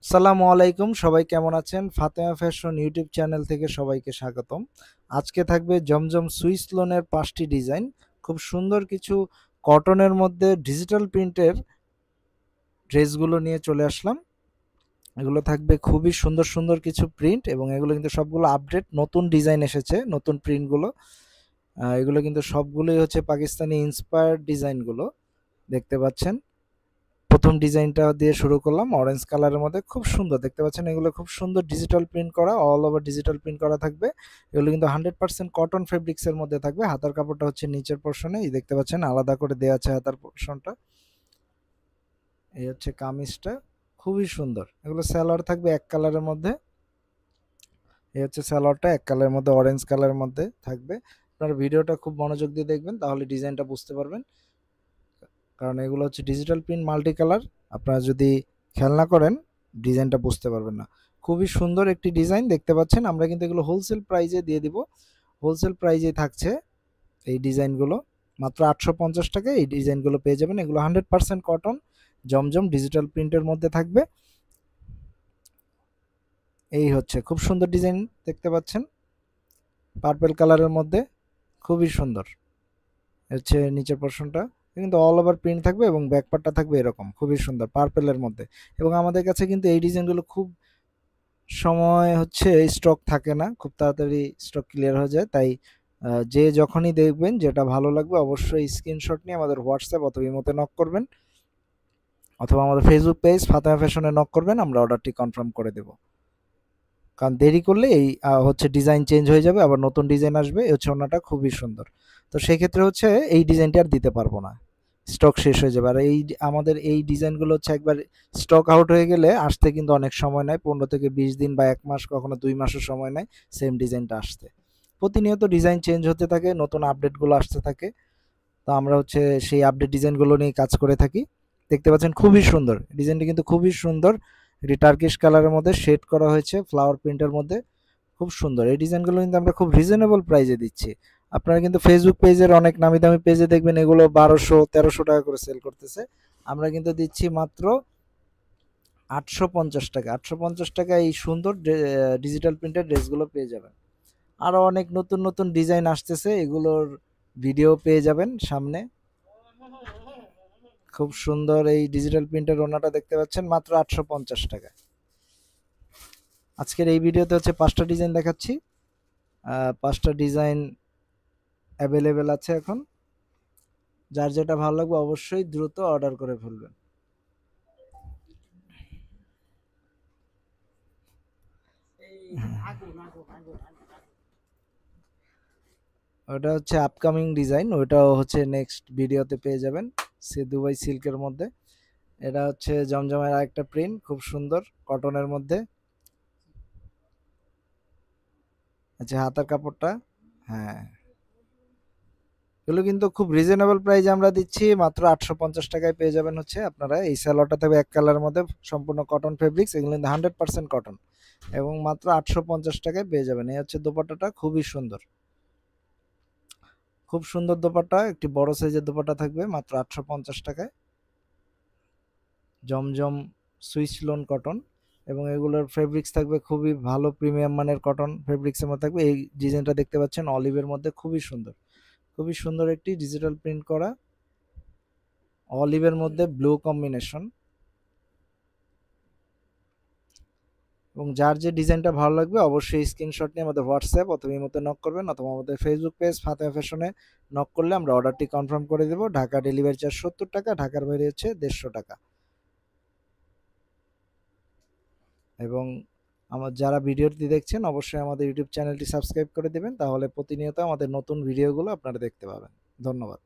আসসালামু আলাইকুম, সবাই কেমন আছেন? ফাতেমা ফ্যাশন ইউটিউব চ্যানেল থেকে সবাইকে স্বাগতম। আজকে থাকবে জমজম সুইস লোনের ৫টি ডিজাইন। খুব সুন্দর কিছু কটনের মধ্যে ডিজিটাল প্রিন্টের ড্রেসগুলো নিয়ে চলে আসলাম। এগুলো থাকবে খুবই সুন্দর সুন্দর কিছু প্রিন্ট এবং এগুলো কিন্তু সবগুলো আপডেট নতুন ডিজাইন এসেছে, নতুন প্রিন্টগুলো। এগুলো কিন্তু সবগুলোই হচ্ছে পাকিস্তানি ইন্সপায়ার্ড ডিজাইনগুলো দেখতে পাচ্ছেন। প্রথম ডিজাইনটা দিয়ে শুরু করলাম অরেঞ্জ কালারের মধ্যে, খুব সুন্দর দেখতে পাচ্ছেন। এগুলো খুব সুন্দর ডিজিটাল প্রিন্ট করা, অল ওভার ডিজিটাল প্রিন্ট করা থাকবে। এগুলো কিন্তু 100% কটন ফেব্রিক্সের মধ্যে থাকবে। হাতার কাপড়টা হচ্ছে নিচের পোর্শনে, এই দেখতে পাচ্ছেন আলাদা করে দেওয়া আছে হাতার পোর্শনটা। এই হচ্ছে কামিজটা, খুবই সুন্দর। এগুলো সালোয়ার থাকবে এক কালারের মধ্যে। এই হচ্ছে সালোয়ারটা এক কালারের মধ্যে, অরেঞ্জ কালারের মধ্যে থাকবে। আপনারা ভিডিওটা খুব মনোযোগ দিয়ে দেখবেন, তাহলে ডিজাইনটা বুঝতে পারবেন। কারণ এগুলো হচ্ছে ডিজিটাল প্রিন্ট মাল্টি কালার। আপনারা যদি খেয়াল না করেন ডিজাইনটা বুঝতে পারবেন না। খুবই সুন্দর একটি ডিজাইন দেখতে পাচ্ছেন। আমরা কিন্তু এগুলো হোলসেল প্রাইজে দিয়ে দিব। হোলসেল প্রাইজে থাকছে এই ডিজাইনগুলো, মাত্র 850 টাকায় এই ডিজাইনগুলো পেয়ে যাবেন। এগুলো 100% কটন জমজম ডিজিটাল প্রিন্টের মধ্যে থাকবে। এই হচ্ছে খুব সুন্দর ডিজাইন দেখতে পাচ্ছেন, পার্পল কালারের মধ্যে, খুবই সুন্দর। হচ্ছে নিচের পোর্শনটা কিন্তু অল ওভার প্রিন্ট থাকবে এবং ব্যাকপার্টটা থাকবে এরকম খুবই সুন্দর পার্পেলের মধ্যে। এবং আমাদের কাছে কিন্তু এই ডিজাইনগুলো খুব সময় হচ্ছে স্টক থাকে না, খুব তাড়াতাড়ি স্টক ক্লিয়ার হয়ে যায়। তাই যে যখনই দেখবেন যেটা ভালো লাগবে অবশ্যই স্ক্রিনশট নিয়ে আমাদের হোয়াটসঅ্যাপ অথবা ইমোতে নক করবেন, অথবা আমাদের ফেসবুক পেজ ফাতেমা ফ্যাশনে নক করবেন, আমরা অর্ডারটি কনফার্ম করে দেব। কারণ দেরি করলে এই হচ্ছে ডিজাইন চেঞ্জ হয়ে যাবে, আবার নতুন ডিজাইন আসবে। এই হচ্ছে ওনাটা খুবই সুন্দর। তো সেক্ষেত্রে হচ্ছে এই ডিজাইনটি আর দিতে পারবো না, স্টক শেষ হয়ে যাবে। আর এই আমাদের এই ডিজাইনগুলো হচ্ছে একবার স্টক আউট হয়ে গেলে আসতে কিন্তু অনেক সময় নেয়, 15 থেকে 20 দিন বা 1 মাস, কখনো 2 মাসও সময় নেয় সেম ডিজাইনটা আসতে। প্রতিনিয়ত ডিজাইন চেঞ্জ হতে থাকে, নতুন আপডেটগুলো আসতে থাকে। তো আমরা হচ্ছে সেই আপডেট ডিজাইনগুলো নিয়ে কাজ করে থাকি। দেখতে পাচ্ছেন খুবই সুন্দর ডিজাইনটি, কিন্তু খুবই সুন্দর। এটি টার্কিশ কালারের মধ্যে শেড করা হয়েছে ফ্লাওয়ার প্রিন্টের মধ্যে, খুব সুন্দর। এই ডিজাইনগুলো কিন্তু আমরা খুব রিজনেবল প্রাইসে দিচ্ছি। আপনারা কিন্তু ফেসবুক পেজের অনেক নামি দামি পেজে দেখবেন এগুলো 1200-1300 টাকা করে সেল করতেছে। আমরা কিন্তু দিচ্ছি মাত্র 850 টাকা। 850 টাকা এই সুন্দর ডিজিটাল প্রিন্টের ড্রেসগুলো পেয়ে যাবেন। আরও অনেক নতুন নতুন ডিজাইন আসতেছে, এগুলোর ভিডিও পেয়ে যাবেন সামনে। খুব সুন্দর এই ডিজিটাল প্রিন্টের ওড়নাটা দেখতে পাচ্ছেন মাত্র 850 টাকা। আজকের এই ভিডিওতে হচ্ছে 5টা ডিজাইন দেখাচ্ছি। 5টা ডিজাইন অ্যাভেলেবেল আছে এখন। যার যেটা ভালো লাগবে অবশ্যই দ্রুত অর্ডার করে ফেলবেন। ওটা হচ্ছে আপকামিং ডিজাইন, ওটাও হচ্ছে নেক্সট ভিডিওতে পেয়ে যাবেন। সে দুবাই সিল্কের মধ্যে, এটা হচ্ছে জমজমের আরেকটা প্রিন্ট, খুব সুন্দর কটনের মধ্যে। আচ্ছা, হাতার কাপড়টা, হ্যাঁ, এগুলো কিন্তু খুব রিজনেবল প্রাইসে আমরা দিচ্ছি, মাত্র 850 টাকায় পেয়ে যাবেন। হচ্ছে আপনারা এই সালোয়ারটা থাকবে এক কালারের মধ্যে, সম্পূর্ণ কটন ফেব্রিক্স, এগুলো কিন্তু 100% কটন এবং মাত্র 850 টাকায় পেয়ে যাবেন। এই হচ্ছে দোপাট্টাটা, খুবই সুন্দর, খুব সুন্দর দোপাট্টা। একটি বড় সাইজের দোপাট্টা থাকবে মাত্র 850 টাকায়। জমজম সুইস লোন কটন, এবং এগুলোর ফেব্রিক্স থাকবে খুবই ভালো প্রিমিয়াম মানের কটন ফেব্রিক্সের মধ্যে থাকবে। এই ডিজাইনটা দেখতে পাচ্ছেন অলিভের মধ্যে, খুবই সুন্দর, খুবই সুন্দর একটি ডিজিটাল প্রিন্ট করা অলিভের মধ্যে ব্লু কম্বিনেশন। এবং যার যে ডিজাইনটা ভালো লাগবে অবশ্যই স্ক্রিনশট নিয়ে আমাদের হোয়াটসঅ্যাপ অথবা ইমোতে নক করবেন, অথবা আমাদের ফেসবুক পেজ ফাতেমা ফ্যাশনে নক করলে আমরা অর্ডারটি কনফার্ম করে দেবো। ঢাকা ডেলিভারি চার্জ 70 টাকা, ঢাকার বাইরে হচ্ছে 150 টাকা। এবং আমার যারা ভিডিওটি দেখছেন অবশ্যই আমাদের ইউটিউব চ্যানেলটি সাবস্ক্রাইব করে দেবেন, তাহলে প্রতিনিয়ত আমাদের নতুন ভিডিওগুলো আপনারা দেখতে পাবেন। ধন্যবাদ।